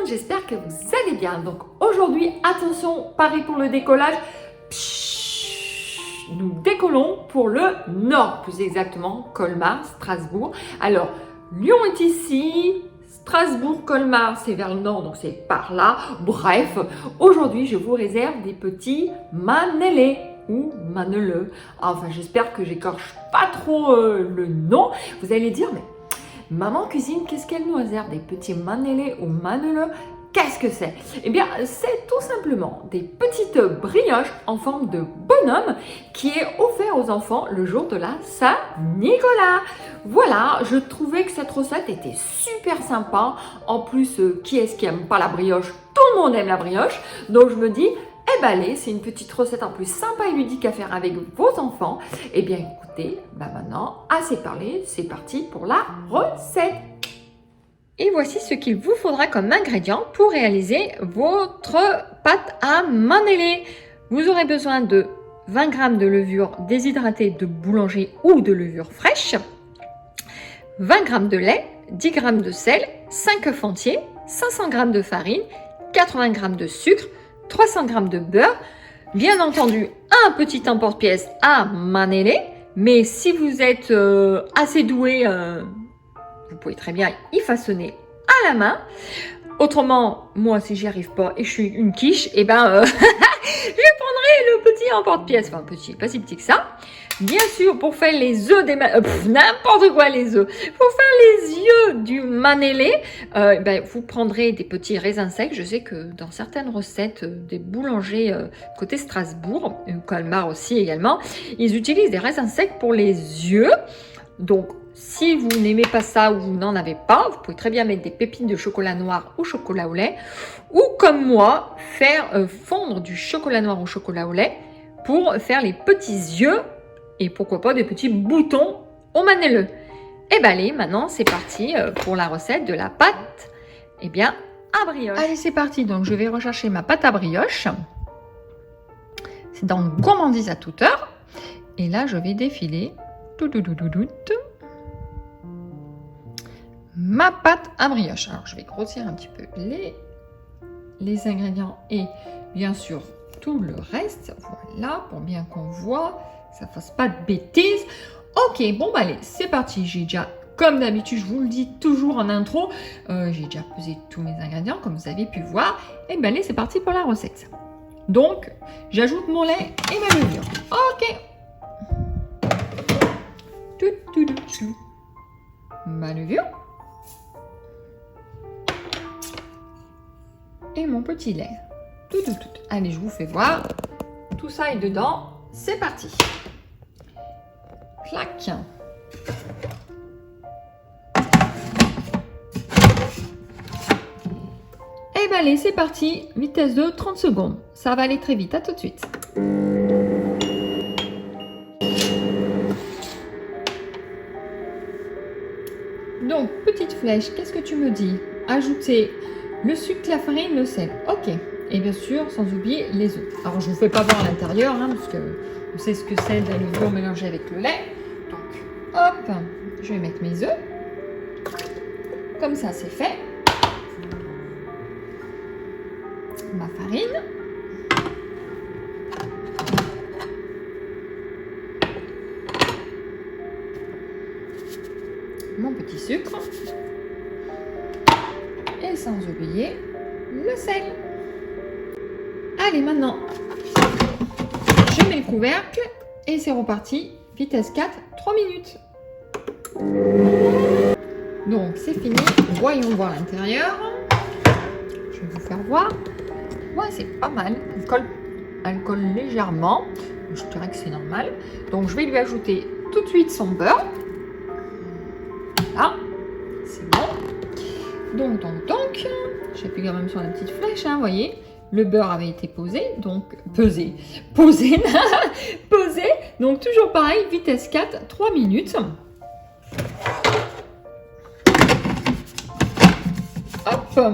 J'espère que vous allez bien. Donc aujourd'hui, attention, pareil pour le décollage. Nous décollons pour le nord, plus exactement Colmar, Strasbourg. Alors, Lyon est ici, Strasbourg, Colmar, c'est vers le nord, donc c'est par là. Bref, aujourd'hui, je vous réserve des petits manélés ou maneleux. Enfin, j'espère que j'écorche pas trop le nom. Vous allez dire, mais maman cuisine, qu'est-ce qu'elle nous réserve? Des petits manélés ou maneleux? Qu'est-ce que c'est? Eh bien, c'est tout simplement des petites brioches en forme de bonhomme qui est offert aux enfants le jour de la Saint-Nicolas. Voilà, je trouvais que cette recette était super sympa. En plus, qui est-ce qui n'aime pas la brioche? Tout le monde aime la brioche. Donc, je me dis, eh ben allez, c'est une petite recette en plus sympa et ludique à faire avec vos enfants. Eh bien, écoutez, maintenant, assez parlé, c'est parti pour la recette. Et voici ce qu'il vous faudra comme ingrédients pour réaliser votre pâte à manélés. Vous aurez besoin de 20 g de levure déshydratée de boulanger ou de levure fraîche, 20 g de lait, 10 g de sel, 5 œufs entiers, 500 g de farine, 80 g de sucre, 300 g de beurre, bien entendu un petit emporte-pièce à manélés, mais si vous êtes assez doué, vous pouvez très bien y façonner à la main. Autrement, moi, si j'y arrive pas et je suis une quiche, eh ben, je prendrai le petit emporte-pièce. Enfin, petit, pas si petit que ça. Bien sûr, pour faire les œufs des n'importe quoi les œufs. Pour faire les yeux du manélé, vous prendrez des petits raisins secs. Je sais que dans certaines recettes des boulangers côté Strasbourg, Colmar aussi également, ils utilisent des raisins secs pour les yeux. Donc, si vous n'aimez pas ça ou vous n'en avez pas, vous pouvez très bien mettre des pépines de chocolat noir au chocolat au lait. Ou comme moi, faire fondre du chocolat noir au chocolat au lait pour faire les petits yeux et pourquoi pas des petits boutons au manelleux. Et bien allez, maintenant c'est parti pour la recette de la pâte à brioche. Allez, c'est parti. Donc je vais rechercher ma pâte à brioche. C'est dans Gourmandise à toute heure. Et là, je vais défiler ma pâte à brioche. Alors, je vais grossir un petit peu les ingrédients et bien sûr tout le reste. Voilà, pour bien qu'on voit, ça ne fasse pas de bêtises. Ok, bon, allez, c'est parti. J'ai déjà, comme d'habitude, je vous le dis toujours en intro, j'ai déjà pesé tous mes ingrédients, comme vous avez pu voir. Et bien, allez, c'est parti pour la recette. Donc, j'ajoute mon lait et ma levure. Ok. Ma levure. Et mon petit lait. Allez, je vous fais voir. Tout ça est dedans. C'est parti. Clac. Et bien allez, c'est parti. Vitesse de 30 secondes. Ça va aller très vite. À tout de suite. Donc, petite flèche, qu'est-ce que tu me dis? Ajouter le sucre, la farine, le sel. Ok. Et bien sûr, sans oublier les œufs. Alors, je ne vous fais pas voir l'intérieur, parce que on sait ce que c'est de la levure mélangée avec le lait. Donc, hop, je vais mettre mes œufs. Comme ça, c'est fait. Ma farine. Mon petit sucre. Et sans oublier le sel. Allez, maintenant, je mets le couvercle et c'est reparti. Vitesse 4, 3 minutes. Donc c'est fini, voyons voir l'intérieur. Je vais vous faire voir. Ouais, c'est pas mal, elle colle légèrement. Je dirais que c'est normal. Donc je vais lui ajouter tout de suite son beurre. Voilà, c'est bon. Donc, j'appuie quand même sur la petite flèche, hein, vous voyez. Le beurre avait été posé, donc posé. Donc toujours pareil, vitesse 4, 3 minutes. Hop.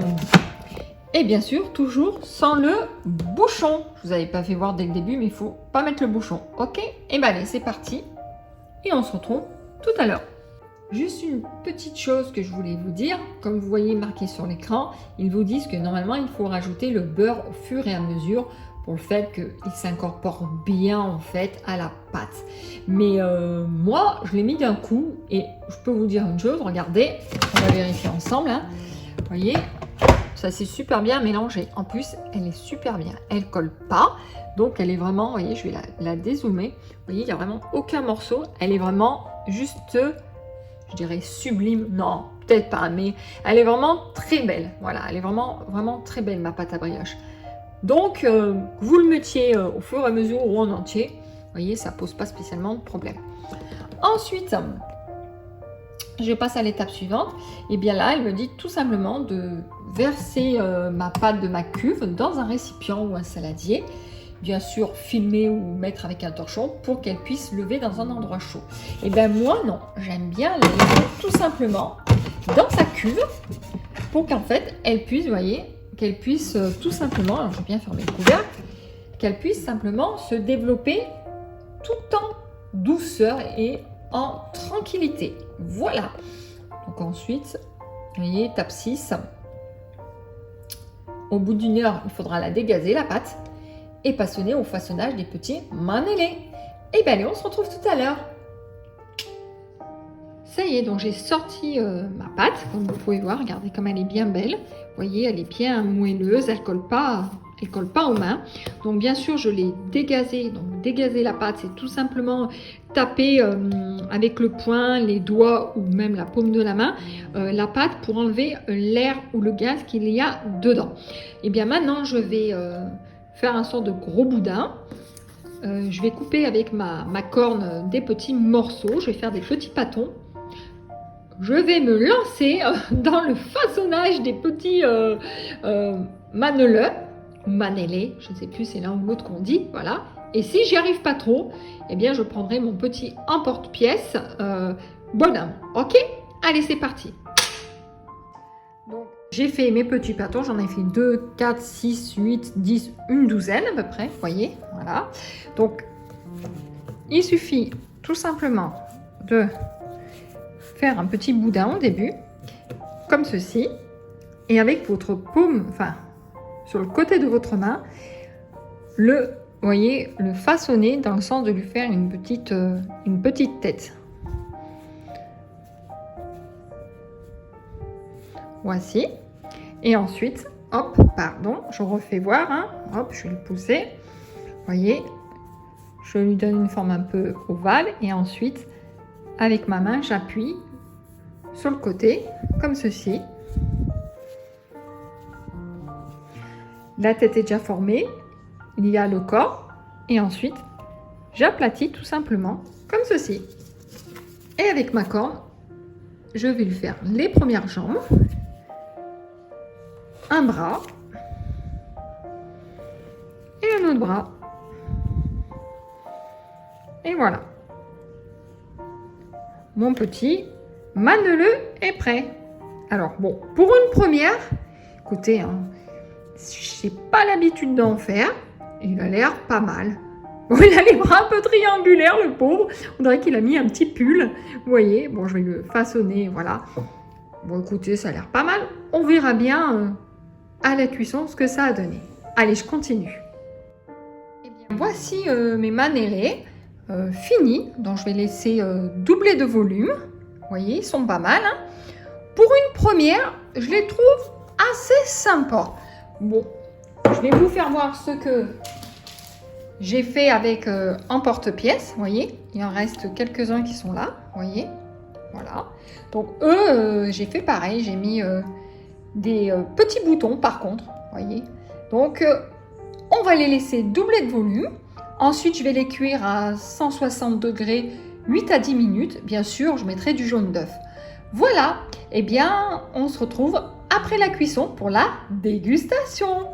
Et bien sûr, toujours sans le bouchon. Je vous avais pas fait voir dès le début, mais il faut pas mettre le bouchon. Ok? Et ben allez, c'est parti. Et on se retrouve tout à l'heure. Juste une petite chose que je voulais vous dire, comme vous voyez marqué sur l'écran, ils vous disent que normalement il faut rajouter le beurre au fur et à mesure pour le fait qu'il s'incorpore bien en fait à la pâte. Mais moi je l'ai mis d'un coup et je peux vous dire une chose, regardez, on va vérifier ensemble, hein. Vous voyez, ça s'est super bien mélangé. En plus elle est super bien, elle colle pas, donc elle est vraiment, vous voyez, je vais la dézoomer, vous voyez, il n'y a vraiment aucun morceau, elle est vraiment juste, je dirais sublime, non, peut-être pas, mais elle est vraiment très belle. Voilà, elle est vraiment très belle, ma pâte à brioche. Donc, vous le mettiez au fur et à mesure ou en entier, vous voyez, ça pose pas spécialement de problème. Ensuite, je passe à l'étape suivante. Et bien là, elle me dit tout simplement de verser ma pâte de ma cuve dans un récipient ou un saladier. Bien sûr filmer ou mettre avec un torchon pour qu'elle puisse lever dans un endroit chaud. Et bien moi non, j'aime bien la laisser tout simplement dans sa cuve pour qu'en fait elle puisse, vous voyez, qu'elle puisse tout simplement, alors je vais bien fermer le couvercle, qu'elle puisse simplement se développer tout en douceur et en tranquillité. Voilà. Donc ensuite, vous voyez, étape 6. Au bout d'une heure, il faudra la dégazer la pâte et passionner au façonnage des petits manélés. Et bien allez, on se retrouve tout à l'heure. Ça y est, donc j'ai sorti ma pâte, comme vous pouvez voir, regardez comme elle est bien belle. Vous voyez, elle est bien moelleuse, elle colle pas aux mains. Donc bien sûr, je l'ai dégazée. Donc dégazer la pâte, c'est tout simplement taper avec le poing, les doigts ou même la paume de la main, la pâte pour enlever l'air ou le gaz qu'il y a dedans. Et bien maintenant, je vais faire un sort de gros boudin. Je vais couper avec ma corne des petits morceaux. Je vais faire des petits pâtons. Je vais me lancer dans le façonnage des petits maneleux, ou manélés, je ne sais plus, c'est l'un ou l'autre qu'on dit, voilà. Et si j'y arrive pas trop, eh bien je prendrai mon petit emporte-pièce bonhomme. Ok? Allez, c'est parti. Donc, j'ai fait mes petits pâtons, j'en ai fait 2, 4, 6, 8, 10, une douzaine à peu près, vous voyez, voilà. Donc, il suffit tout simplement de faire un petit boudin au début, comme ceci, et avec votre paume, enfin, sur le côté de votre main, vous voyez, le façonner dans le sens de lui faire une petite tête. Voici. Et ensuite, hop, pardon, je refais voir, hein, hop, je vais le pousser. Vous voyez, je lui donne une forme un peu ovale et ensuite, avec ma main, j'appuie sur le côté, comme ceci. La tête est déjà formée, il y a le corps et ensuite, j'aplatis tout simplement, comme ceci. Et avec ma corne, je vais lui faire les premières jambes, un bras et un autre bras. Et voilà. Mon petit maneleux est prêt. Alors bon, pour une première, écoutez, hein, j'ai pas l'habitude d'en faire. Il a l'air pas mal. Bon, il a les bras un peu triangulaires, le pauvre. On dirait qu'il a mis un petit pull. Vous voyez, bon, je vais le façonner, voilà. Bon, écoutez, ça a l'air pas mal. On verra bien à la cuisson ce que ça a donné. Allez, je continue. Eh bien, voici mes manélés finis. Donc, je vais laisser doubler de volume. Vous voyez, ils sont pas mal. Hein. Pour une première, je les trouve assez sympas. Bon, je vais vous faire voir ce que j'ai fait avec emporte-pièce. Vous voyez, il en reste quelques-uns qui sont là. Vous voyez, Voilà. Donc eux, j'ai fait pareil, j'ai mis des petits boutons par contre, voyez. Donc on va les laisser doubler de volume. Ensuite, je vais les cuire à 160 degrés 8 à 10 minutes. Bien sûr, je mettrai du jaune d'œuf. Voilà, eh bien, on se retrouve après la cuisson pour la dégustation.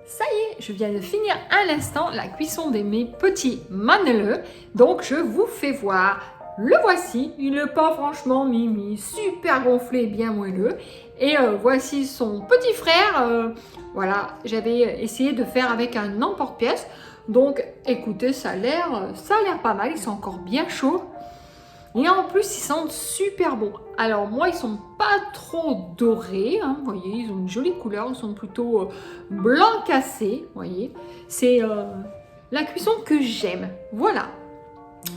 Ça y est, je viens de finir à l'instant la cuisson de mes petits maneleux. Donc, je vous fais voir. Le voici, il n'est pas franchement mimi, super gonflé, bien moelleux. Et voici son petit frère. Voilà, j'avais essayé de faire avec un emporte-pièce. Donc, écoutez, ça a l'air pas mal. Ils sont encore bien chauds. Et en plus, ils sentent super bons. Alors, moi, ils sont pas trop dorés. Hein, vous voyez, ils ont une jolie couleur. Ils sont plutôt blanc cassé. Vous voyez, c'est la cuisson que j'aime. Voilà.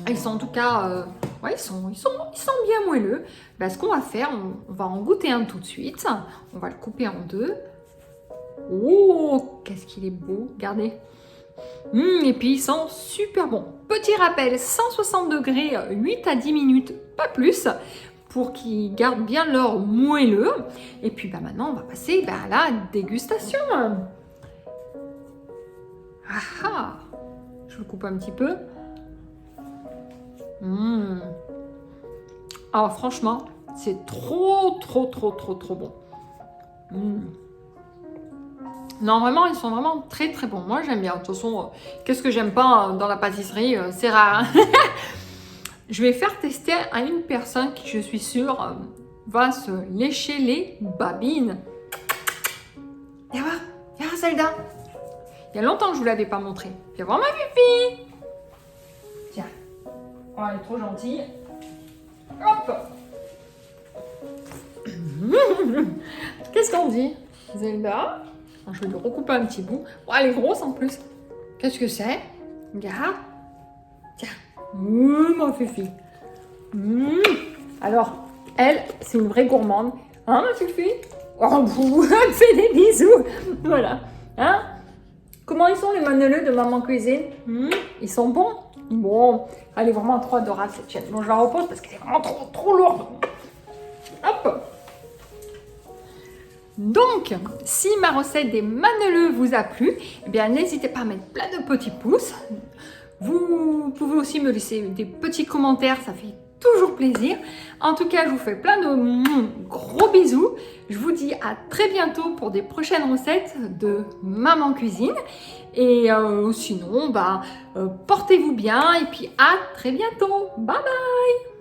Ils sont en tout cas, ouais, ils sont bien moelleux. Ben, ce qu'on va faire, on va en goûter un tout de suite. On va le couper en deux. Oh, qu'est-ce qu'il est beau, regardez. Et puis ils sont super bons. Petit rappel, 160 degrés, 8 à 10 minutes, pas plus, pour qu'ils gardent bien leur moelleux. Et puis ben, maintenant, on va passer à la dégustation. Ah ah, je le coupe un petit peu. Alors franchement, c'est trop bon. Non, vraiment, ils sont vraiment très bons. Moi, j'aime bien. De toute façon, qu'est-ce que j'aime pas dans la pâtisserie? C'est rare. Hein. Je vais faire tester à une personne qui, je suis sûre, va se lécher les babines. Viens voir, Zelda. Il y a longtemps que je vous l'avais pas montré. Viens voir ma pupille. Tiens. Oh, elle est trop gentille. Hop. Qu'est-ce qu'on dit, Zelda? Je vais lui recouper un petit bout. Oh, elle est grosse en plus. Qu'est-ce que c'est? Regarde. Tiens. Ma fifi. Alors, elle, c'est une vraie gourmande. Hein, ma fifi? Oh, elle fait des bisous. Voilà. Hein? Comment ils sont les maneleux de Maman Cuisine? Ils sont bons? Bon. Elle est vraiment trop adorable cette chaîne. Bon, je la repose parce qu'elle est vraiment trop lourde. Hop. Donc, si ma recette des maneleux vous a plu, eh bien n'hésitez pas à mettre plein de petits pouces. Vous pouvez aussi me laisser des petits commentaires, ça fait toujours plaisir. En tout cas, je vous fais plein de gros bisous. Je vous dis à très bientôt pour des prochaines recettes de Maman Cuisine. Et sinon, portez-vous bien et puis à très bientôt. Bye bye!